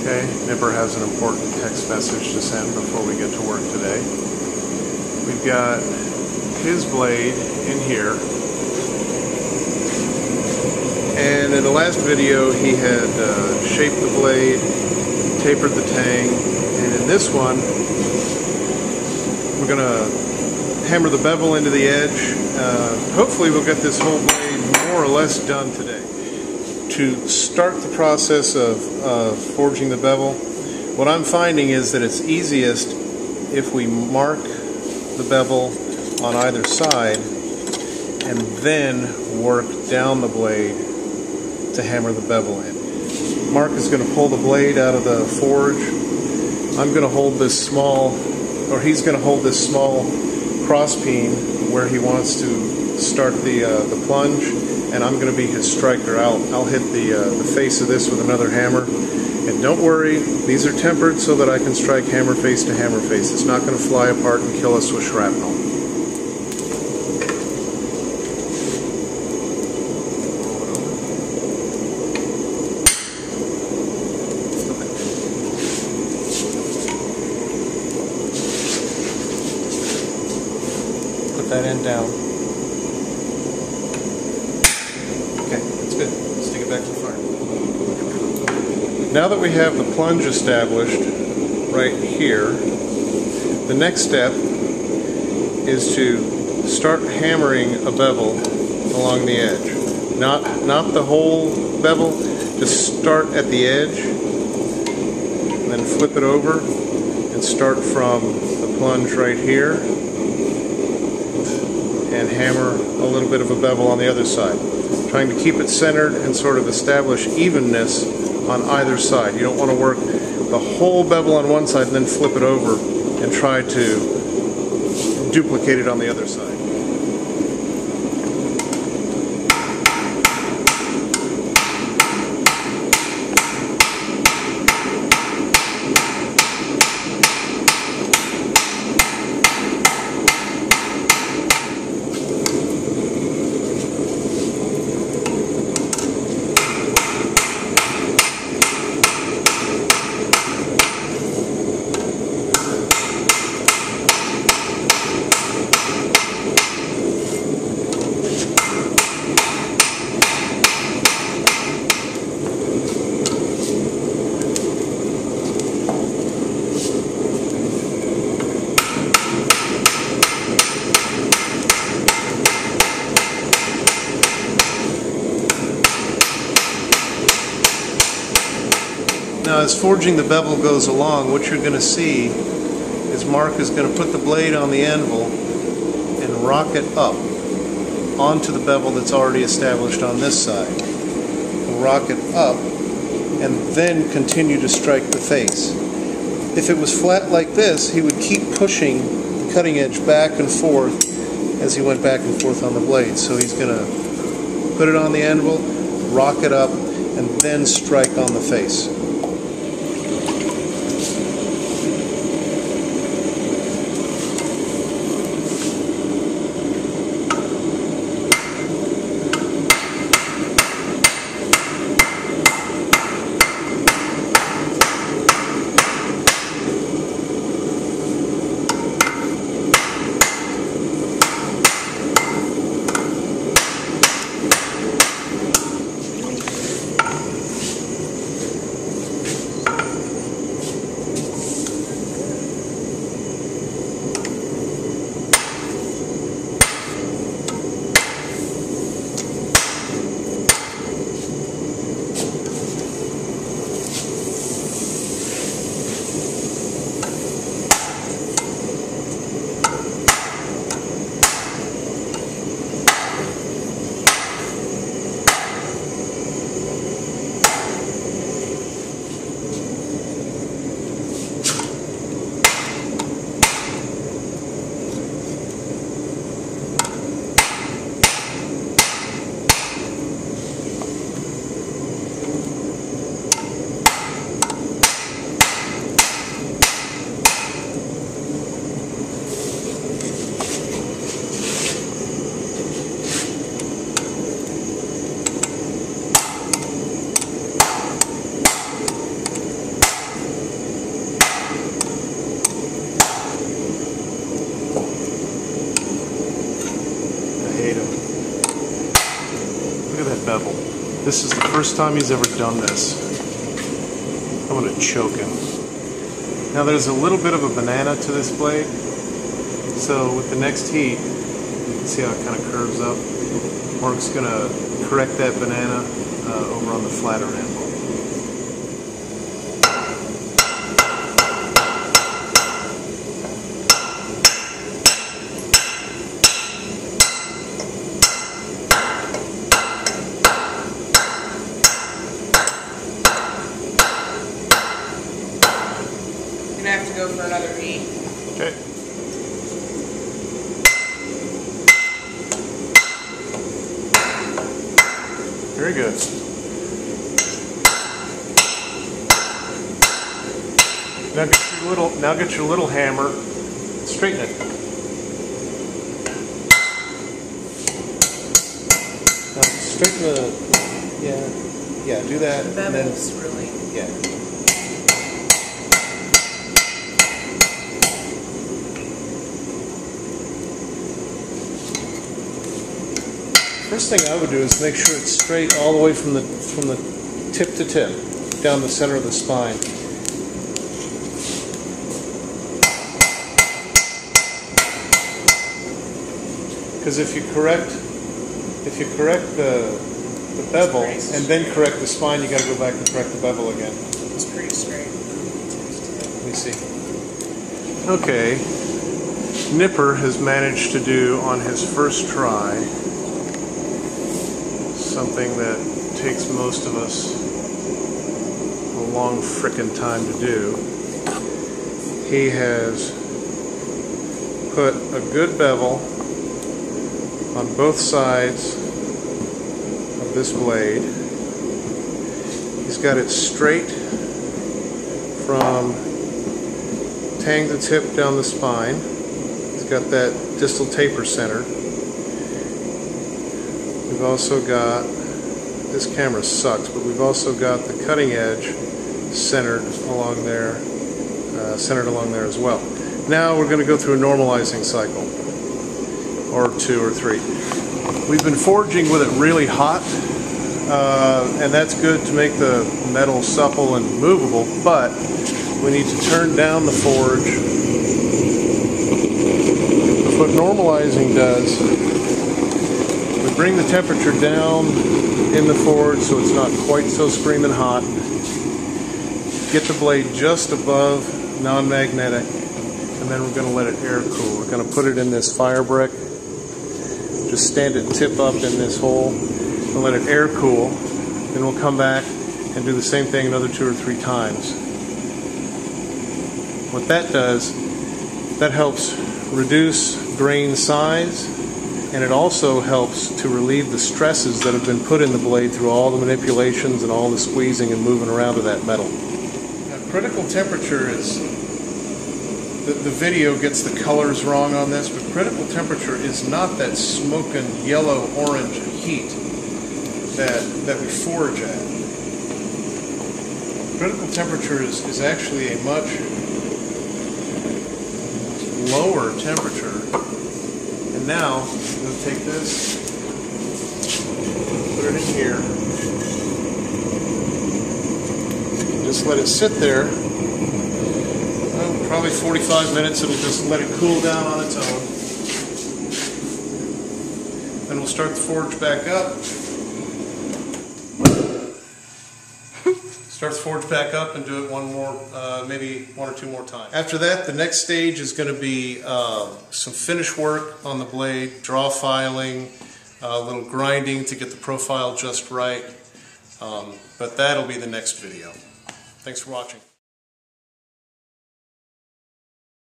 Okay, Nipper has an important text message to send before we get to work today. We've got his blade in here, and in the last video he had shaped the blade, tapered the tang, and in this one we're going to hammer the bevel into the edge. Hopefully we'll get this whole blade more or less done today. To start the process of forging the bevel, what I'm finding is that it's easiest if we mark the bevel on either side and then work down the blade to hammer the bevel in. Mark is going to pull the blade out of the forge. I'm going to hold this small, or he's going to hold this small cross peen where he wants to start the plunge, and I'm going to be his striker. I'll hit the face of this with another hammer. And don't worry, these are tempered so that I can strike hammer face to hammer face. It's not going to fly apart and kill us with shrapnel. Put that end down. Okay, that's good. Let's take it back to the fire. Now that we have the plunge established right here, the next step is to start hammering a bevel along the edge. Not the whole bevel, just start at the edge, and then flip it over and start from the plunge right here and hammer a little bit of a bevel on the other side. Trying to keep it centered and sort of establish evenness on either side. You don't want to work the whole bevel on one side and then flip it over and try to duplicate it on the other side. Now, as forging the bevel goes along, what you're going to see is Mark is going to put the blade on the anvil and rock it up onto the bevel that's already established on this side. He'll rock it up and then continue to strike the face. If it was flat like this, he would keep pushing the cutting edge back and forth as he went back and forth on the blade. So he's going to put it on the anvil, rock it up, and then strike on the face. bevel. This is the first time he's ever done this. I'm going to choke him. Now there's a little bit of a banana to this blade, so with the next heat, you can see how it kind of curves up. Mark's going to correct that banana over on the flatter end. You're gonna have to go for another heat. Okay. Very good. Now get your little hammer, straighten it. Now straighten the, yeah, do that. The bevel's really, yeah. First thing I would do is make sure it's straight all the way from the tip to tip, down the center of the spine. Because if you correct the bevel and then correct the spine, you got to go back and correct the bevel again. it's pretty straight. Let me see. Okay, Nipper has managed to do on his first try something that takes most of us a long frickin' time to do. He has put a good bevel on both sides of this blade. He's got it straight from tang to tip down the spine. He's got that distal taper center. We've also got, this camera sucks, but we've also got the cutting edge centered along there as well. Now we're going to go through a normalizing cycle, or 2 or 3. We've been forging with it really hot, and that's good to make the metal supple and movable, but we need to turn down the forge. What normalizing does, we bring the temperature down in the forge so it's not quite so screaming hot. Get the blade just above non-magnetic, and then we're going to let it air cool. We're going to put it in this fire brick. Just stand it tip up in this hole and let it air cool. Then we'll come back and do the same thing another 2 or 3 times. What that does, that helps reduce grain size, and it also helps to relieve the stresses that have been put in the blade through all the manipulations and all the squeezing and moving around of that metal. Now, critical temperature is, the video gets the colors wrong on this, but critical temperature is not that smoking yellow-orange heat that we forge at. Critical temperature is actually a much lower temperature. And now, I'm going to take this, put it in here, just let it sit there. Well, probably 45 minutes, it'll just let it cool down on its own. Then we'll start the forge back up. Start the forge back up and do it one more, maybe 1 or 2 more times. After that, the next stage is going to be some finish work on the blade, draw filing, a little grinding to get the profile just right. But that'll be the next video. Thanks for watching.